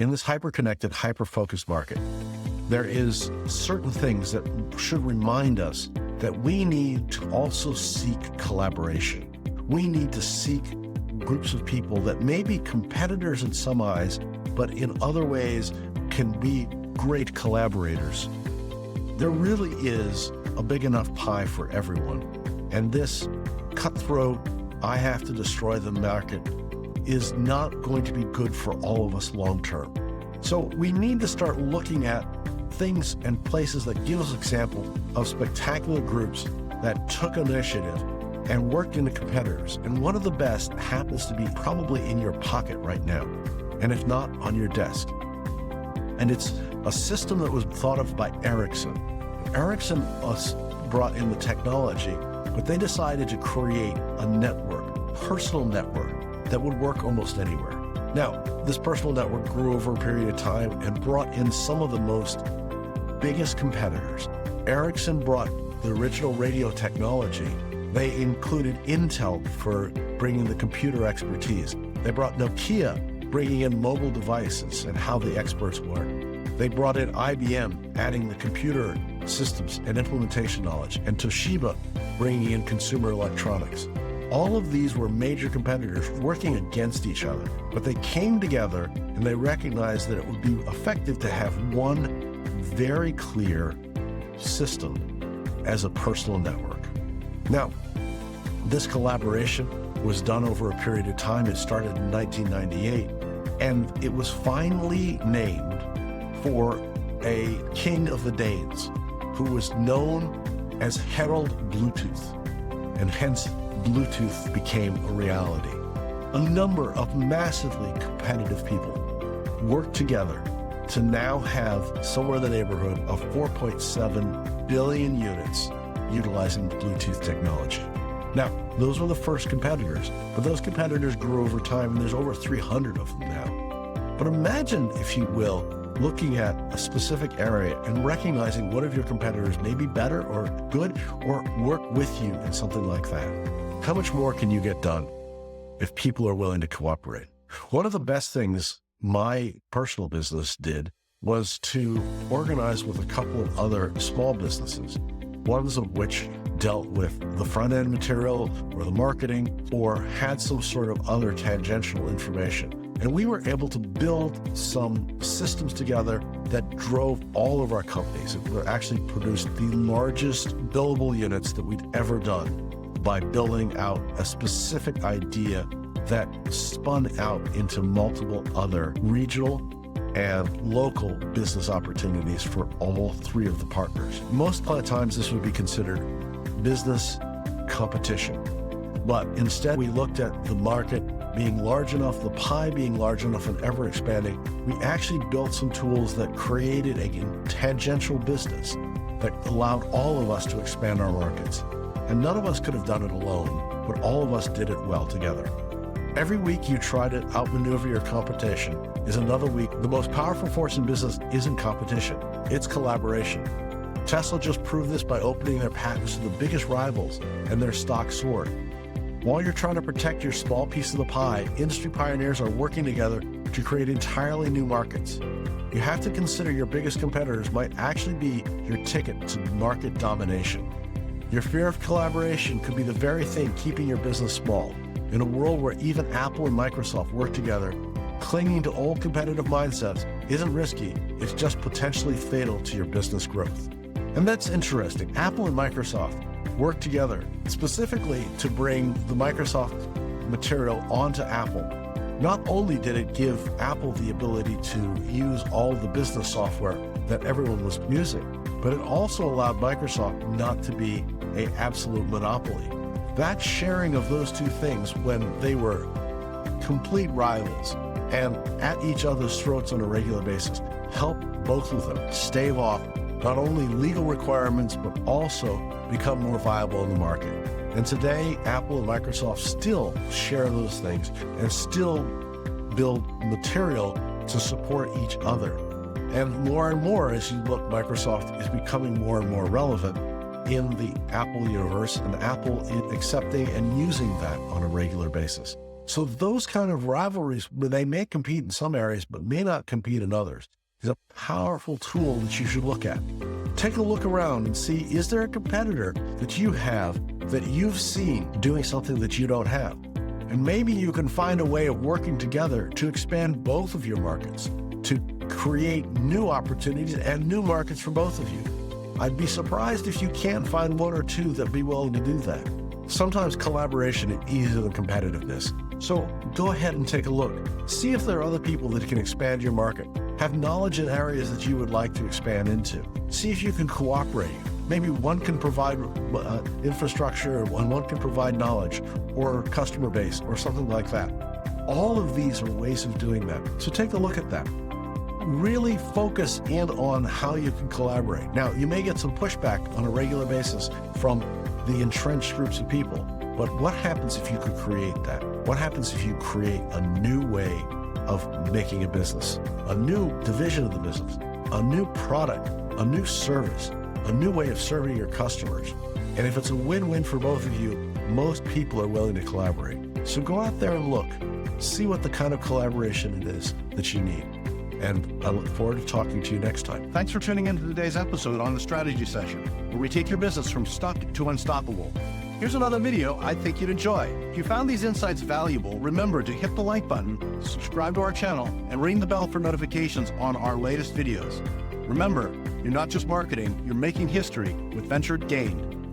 In this hyper-connected, hyper-focused market, there is certain things that should remind us that we need to also seek collaboration. We need to seek groups of people that may be competitors in some eyes, but in other ways can be great collaborators. There really is a big enough pie for everyone. And this cutthroat, I have to destroy the market is not going to be good for all of us long term. So we need to start looking at things and places that give us example of spectacular groups that took initiative and worked into competitors. And one of the best happens to be probably in your pocket right now, and if not, on your desk. And it's a system that was thought of by Ericsson. Ericsson brought in the technology, but they decided to create a network, personal network, that would work almost anywhere. Now, this personal network grew over a period of time and brought in some of the most biggest competitors. Ericsson brought the original radio technology. They included Intel for bringing the computer expertise. They brought Nokia, bringing in mobile devices and how the experts work. They brought in IBM, adding the computer systems and implementation knowledge, and Toshiba, bringing in consumer electronics. All of these were major competitors working against each other, but they came together and they recognized that it would be effective to have one very clear system as a personal network. Now, this collaboration was done over a period of time. It started in 1998, and it was finally named for a king of the Danes who was known as Herald Bluetooth, and hence Bluetooth became a reality. A number of massively competitive people worked together to now have somewhere in the neighborhood of 4.7 billion units utilizing Bluetooth technology. Now, those were the first competitors, but those competitors grew over time, and there's over 300 of them now. But imagine, if you will, looking at a specific area and recognizing one of your competitors may be better or good or work with you in something like that. How much more can you get done if people are willing to cooperate? One of the best things my personal business did was to organize with a couple of other small businesses, ones of which dealt with the front-end material or the marketing or had some sort of other tangential information. And we were able to build some systems together that drove all of our companies. It actually produced the largest billable units that we'd ever done by building out a specific idea that spun out into multiple other regional and local business opportunities for all three of the partners. Most of the times this would be considered business competition, but instead we looked at the market being large enough, the pie being large enough and ever expanding. We actually built some tools that created a tangential business that allowed all of us to expand our markets. And none of us could have done it alone, but all of us did it well together. Every week you try to outmaneuver your competition is another week. The most powerful force in business isn't competition, it's collaboration. Tesla just proved this by opening their patents to the biggest rivals, and their stock soared. While you're trying to protect your small piece of the pie, industry pioneers are working together to create entirely new markets. You have to consider your biggest competitors might actually be your ticket to market domination. Your fear of collaboration could be the very thing keeping your business small. In a world where even Apple and Microsoft work together, clinging to old competitive mindsets isn't risky, it's just potentially fatal to your business growth. And that's interesting. Apple and Microsoft work together specifically to bring the Microsoft material onto Apple. Not only did it give Apple the ability to use all the business software that everyone was using, but it also allowed Microsoft not to be an absolute monopoly. That sharing of those two things when they were complete rivals and at each other's throats on a regular basis helped both of them stave off not only legal requirements, but also become more viable in the market. And today, Apple and Microsoft still share those things and still build material to support each other. And more, as you look, Microsoft is becoming more and more relevant in the Apple universe, and Apple is accepting and using that on a regular basis. So those kind of rivalries, they may compete in some areas, but may not compete in others, is a powerful tool that you should look at. Take a look around and see, is there a competitor that you have that you've seen doing something that you don't have? And maybe you can find a way of working together to expand both of your markets, to create new opportunities and new markets for both of you. I'd be surprised if you can't find one or two that be willing to do that. Sometimes collaboration is easier than competitiveness. So go ahead and take a look. See if there are other people that can expand your market. Have knowledge in areas that you would like to expand into. See if you can cooperate. Maybe one can provide infrastructure, and one can provide knowledge or customer base or something like that. All of these are ways of doing that. So take a look at that. Really focus in on how you can collaborate. Now, you may get some pushback on a regular basis from the entrenched groups of people, but what happens if you could create that? What happens if you create a new way of making a business, a new division of the business, a new product, a new service, a new way of serving your customers? And if it's a win-win for both of you, most people are willing to collaborate. So go out there and look, see what the kind of collaboration it is that you need. And I look forward to talking to you next time. Thanks for tuning into today's episode on the Strategy Session, where we take your business from stuck to unstoppable. Here's another video I think you'd enjoy. If you found these insights valuable, remember to hit the like button, subscribe to our channel, and ring the bell for notifications on our latest videos. Remember, you're not just marketing, you're making history with Ventured Gained.